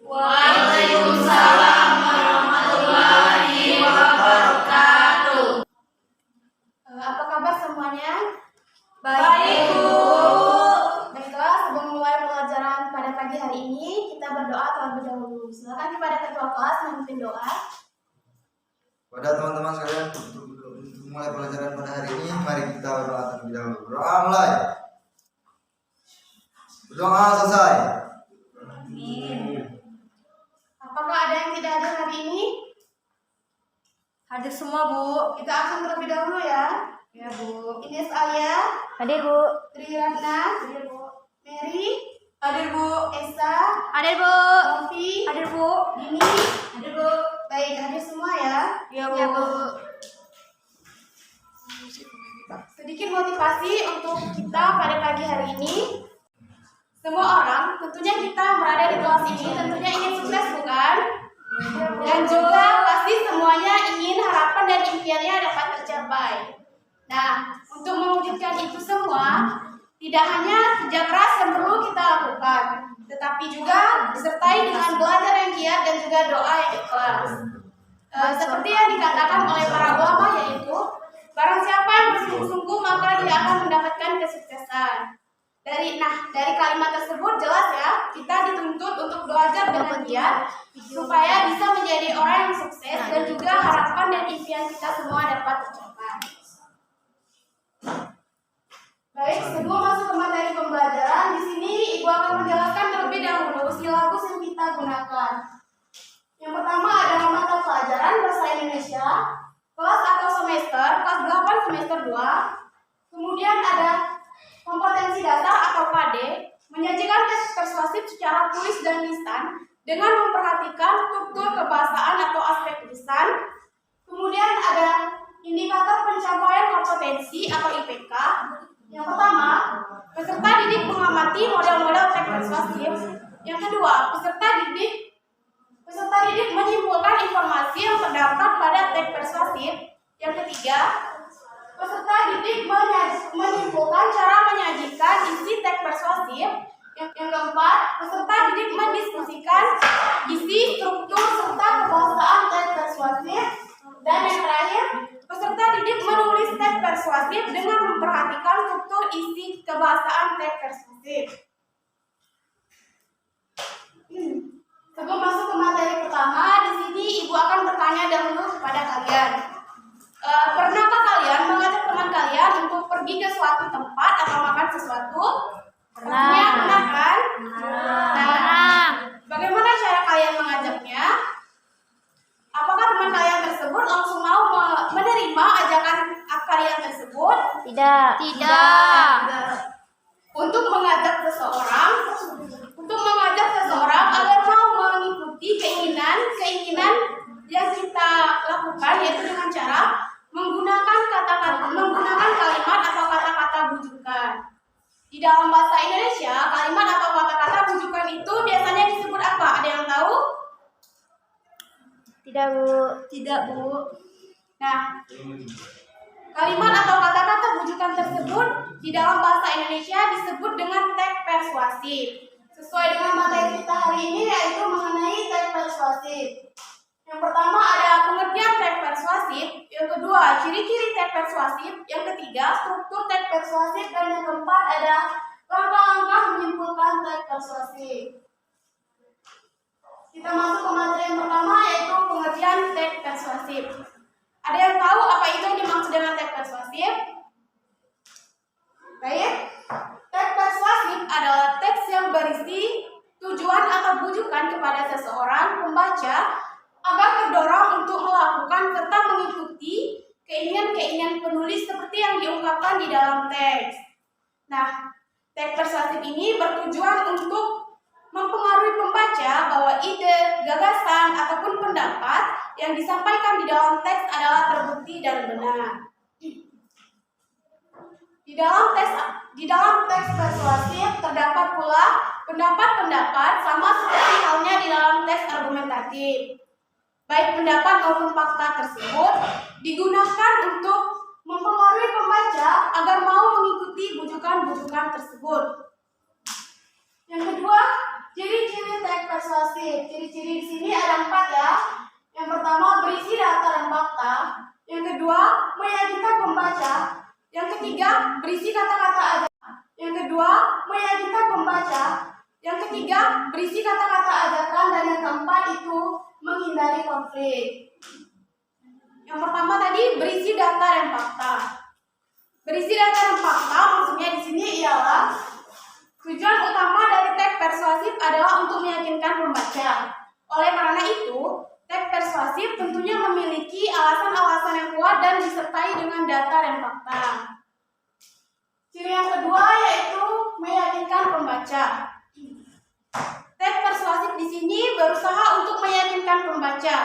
Waalaikumsalam warahmatullahi wabarakatuh. Apa kabar semuanya? Baik, Bu. Baiklah, sebelum mulai pelajaran pada pagi hari ini, kita berdoa terlebih dahulu. Silakan kepada ketua kelas memimpin doa. Pada teman-teman sekalian, untuk mulai pelajaran pada hari ini, mari kita berdoa terlebih dahulu. Berdoa mulai. Berdoa selesai. Amin. Apakah ada yang tidak hadir hari ini? Hadir semua, Bu. Kita akan terlebih dahulu ya. Ya, Bu. Ines Alia, Hadir, Bu. Tri Ratna, Mary, Hadir, Bu. Esa, Hadir, Bu. Novi, Hadir, Bu. Dini. Hadir, Bu. Baik, hadir semua ya. Ya, Ya, Bu. Sedikit motivasi untuk kita pada pagi hari ini. Semua orang, tentunya kita berada di kelas ini, tentunya ingin sukses, bukan? Dan juga pasti semuanya ingin harapan dan impiannya dapat tercapai. Nah, untuk mewujudkan itu semua, tidak hanya kerja keras yang perlu kita lakukan, tetapi juga disertai dengan belajar yang giat dan juga doa yang ikhlas. Seperti yang dikatakan oleh para ulama, yaitu barang siapa yang bersungguh-sungguh maka dia akan mendapatkan kesuksesan. Dari kalimat tersebut jelas ya, kita dituntut untuk belajar dengan giat supaya bisa menjadi orang yang sukses dan juga harapan dan impian kita semua dapat tercapai. Baik, sebelum masuk ke materi pembelajaran, di sini Ibu akan menjelaskan terlebih dahulu silabus yang kita gunakan. Yang pertama adalah mata pelajaran bahasa Indonesia, kelas atau semester, kelas 8 semester 2. Kemudian ada kompetensi dasar atau KD, menyajikan tes persuasif secara tulis dan lisan dengan memperhatikan struktur kebahasaan atau aspek lisan. Kemudian ada indikator pencapaian kompetensi atau IPK. Yang pertama, peserta didik mengamati model-model teks persuasif. Yang kedua, peserta didik menyimpulkan informasi yang terdapat pada teks persuasif. Yang ketiga, peserta didik menyimpulkan cara menyajikan isi teks persuasif. Yang keempat, peserta didik mendiskusikan isi, struktur, serta kebahasaan teks persuasif. Dan yang terakhir, peserta didik menulis teks persuasif dengan memperhatikan struktur isi kebahasaan teks persuasif. Sebelum masuk ke materi pertama, di sini Ibu akan bertanya dahulu kepada kalian. Pernahkah kalian mengajak teman kalian untuk pergi ke suatu tempat atau makan sesuatu? Pastinya pernah kan? Nah, bagaimana cara kalian mengajaknya? Apakah teman kalian tersebut langsung mau menerima ajakan kalian tersebut? Tidak. Untuk mengajak seseorang agar mau mengikuti keinginan yang kita lakukan, yaitu dengan cara menggunakan kalimat atau kata-kata bujukan. Di dalam bahasa Indonesia, kalimat atau kata-kata bujukan itu biasanya disebut apa? Ada yang tahu? Tidak, Bu. Nah, kalimat atau kata-kata bujukan tersebut di dalam bahasa Indonesia disebut dengan teks persuasif. Sesuai dengan materi kita hari ini, yaitu mengenai teks persuasif. Yang pertama ada pengertian teks persuasif, yang kedua ciri-ciri teks persuasif, yang ketiga struktur teks persuasif, dan yang keempat ada langkah-langkah menyimpulkan teks persuasif. Kita masuk ke materi yang pertama, yaitu pengertian teks persuasif. Ada yang tahu apa itu yang dimaksud dengan teks persuasif? Baik, teks persuasif adalah teks yang berisi tujuan atau bujukan kepada seseorang pembaca agar terdorong untuk melakukan serta mengikuti keinginan-keinginan penulis seperti yang diungkapkan di dalam teks. Nah, teks persuasif ini bertujuan untuk mempengaruhi pembaca bahwa ide, gagasan, ataupun pendapat yang disampaikan di dalam teks adalah terbukti dan benar. Di dalam teks persuasif terdapat pula pendapat-pendapat sama seperti halnya di dalam teks argumentatif. Baik pendapat maupun fakta tersebut digunakan untuk mempengaruhi pembaca agar mau mengikuti bujukan-bujukan tersebut. Yang kedua, ciri-ciri teks persuasif. persuasif. Ciri-ciri di sini ada 4 ya. Yang pertama berisi data dan fakta. Yang kedua meyakinkan pembaca. Yang ketiga berisi kata-kata ajakan. Yang kedua meyakinkan pembaca. Yang ketiga berisi kata-kata ajakan dan yang keempat itu menghindari konflik. Yang pertama tadi berisi data dan fakta. Berisi data dan fakta maksudnya di sini ialah tujuan utama dari teks persuasif adalah untuk meyakinkan pembaca. Oleh karena itu, teks persuasif tentunya memiliki alasan-alasan yang kuat dan disertai dengan data dan fakta. Ciri yang kedua yaitu meyakinkan pembaca. Teks persuasif di sini berusaha untuk meyakinkan pembaca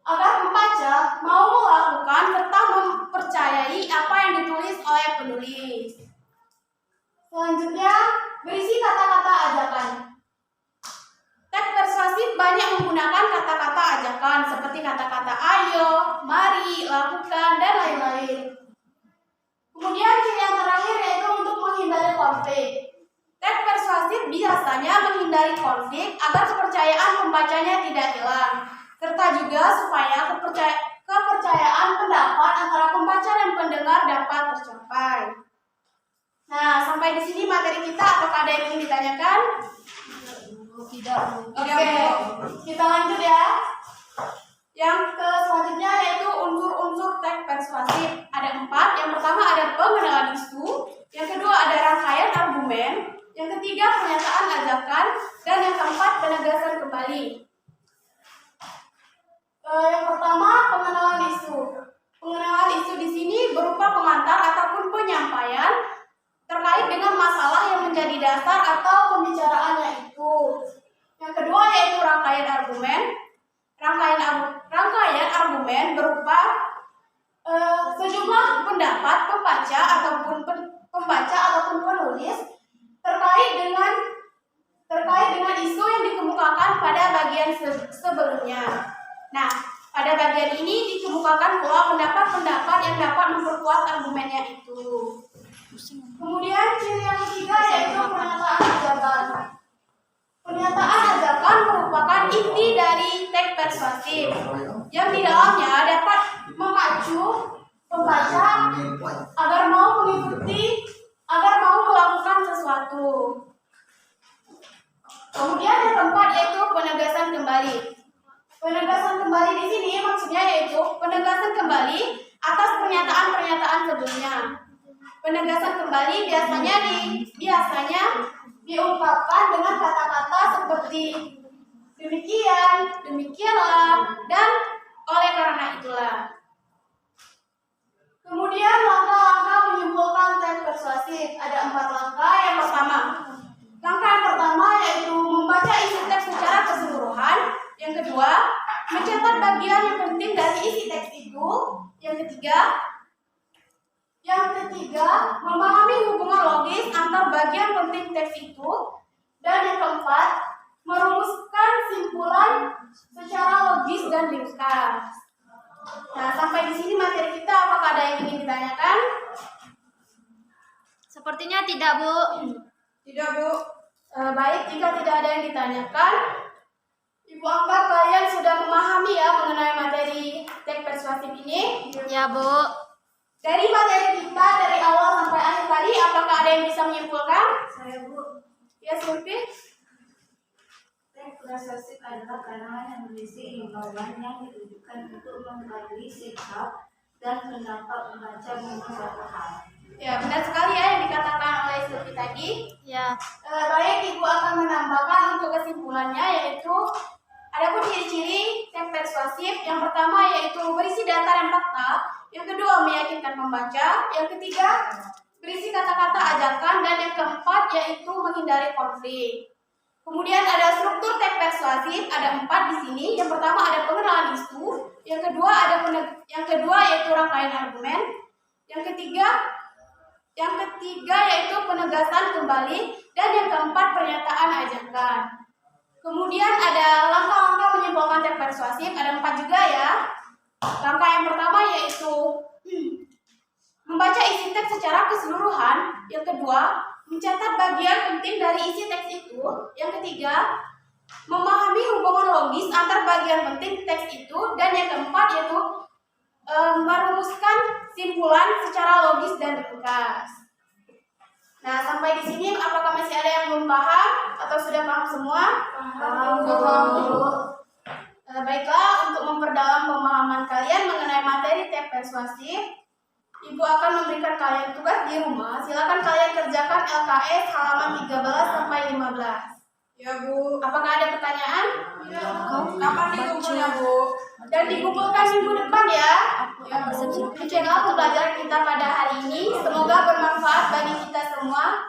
agar pembaca mau melakukan serta mempercayai apa yang ditulis oleh penulis. Selanjutnya, berisi kata-kata ajakan. Teks persuasif banyak menggunakan kata-kata ajakan seperti kata-kata ayo, mari, lakukan, dan lain-lain. Kemudian ciri yang terakhir yaitu untuk menghindari konflik. Teks persuasif biasanya menghindari konflik agar kepercayaan pembacanya tidak hilang, serta juga supaya kepercayaan pendapat antara pembaca dan pendengar dapat tercapai. Nah, sampai di sini materi kita. Apakah ada yang ingin ditanyakan? Tidak, Bu. Oke, kita lanjut ya. Yang selanjutnya yaitu unsur-unsur teks persuasif. Ada 4. Yang pertama ada pengenalan isu. Yang kedua ada rangkaian argumen. Yang ketiga pernyataan ajakan. Dan yang keempat penegasan kembali. Yang pertama pengenalan isu. Pengenalan isu di sini berupa pengantar ataupun penyampaian terkait dengan masalah yang menjadi dasar atau pembicaraannya itu. Yang kedua yaitu rangkaian argumen. Rangkaian argumen berupa sejumlah pendapat pembaca ataupun penulis terkait dengan isu yang dikemukakan pada bagian sebelumnya. Nah, pada bagian ini dikemukakan pula pendapat-pendapat yang dapat memperkuat argumennya itu. Kemudian ciri yang ketiga yaitu pernyataan ajakan. Pernyataan ajakan merupakan inti dari teks persuasif yang di dalamnya dapat memacu pembaca agar mau melakukan sesuatu. Kemudian yang keempat yaitu penegasan kembali. Penegasan kembali di sini maksudnya yaitu penegasan kembali atas pernyataan-pernyataan sebelumnya. Penegasan kembali biasanya diungkapkan dengan kata-kata seperti demikian, demikianlah, dan oleh karena itulah. Kemudian langkah-langkah menyimpulkan teks persuasif. Ada 4 langkah. Yang pertama, langkah yang pertama yaitu membaca isi teks secara keseluruhan. Yang kedua, mencatat bagian yang penting dari isi teks itu. Yang ketiga, memahami hubungan logis antar bagian penting teks itu. Dan yang keempat, merumuskan simpulan secara logis dan ringkas. Nah, sampai di sini materi kita. Apakah ada yang ingin ditanyakan? Sepertinya tidak, Bu. Tidak, Bu. Baik, jika tidak ada yang ditanyakan, Ibu anggap kalian sudah memahami ya mengenai materi teks persuasif ini. Ya, Bu. Dari materi kita dari awal sampai akhir tadi, apakah ada yang bisa menyimpulkan? Saya, Bu. Ya, Sulfi. Teks persuasif adalah karangan yang berisi himbauan yang ditujukan untuk mempengaruhi sikap dan pendapat pembaca mengenai suatu hal. Ya, benar sekali ya yang dikatakan oleh Sulfi tadi. Ya. Baik, Ibu akan menambahkan untuk kesimpulannya yaitu adapun ciri-ciri teks persuasif. Yang pertama yaitu berisi data dan fakta. Yang kedua meyakinkan pembaca. Yang ketiga berisi kata-kata ajakan dan yang keempat yaitu menghindari konflik. Kemudian ada struktur teks persuasif, ada 4 di sini. Yang pertama ada pengenalan isu. Yang kedua yaitu rangkaian argumen. Yang ketiga yaitu penegasan kembali dan yang keempat pernyataan ajakan. Kemudian ada langkah-langkah menyimpulkan teks persuasif, ada 4 juga ya. Langkah yang pertama yaitu membaca isi teks secara keseluruhan. Yang kedua, mencatat bagian penting dari isi teks itu. Yang ketiga, memahami bagian penting teks itu, dan yang keempat yaitu merumuskan simpulan secara logis dan ringkas. Nah, sampai di sini apakah masih ada yang belum paham atau sudah paham semua? Baiklah, untuk memperdalam pemahaman kalian mengenai materi teks persuasif, Ibu akan memberikan kalian tugas di rumah. Silakan kalian kerjakan LKS halaman 13 sampai 15. Ya Bu. Apakah ada pertanyaan? Ya. Kapan dikumpulnya Bu? Dan dikumpulkan minggu depan ya. Ya Bu. Demikianlah pembelajaran kita pada hari ini. Semoga bermanfaat bagi kita semua.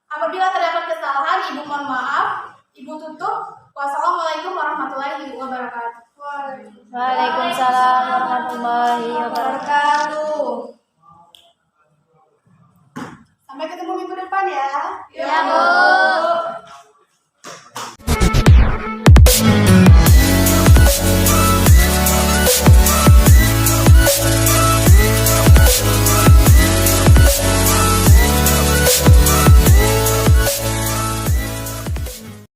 Apabila terdapat kesalahan, Ibu mohon maaf. Ibu tutup. Wassalamualaikum warahmatullahi wabarakatuh. Waalaikumsalam warahmatullahi wabarakatuh. Sampai ketemu minggu depan ya. Ya, Bu.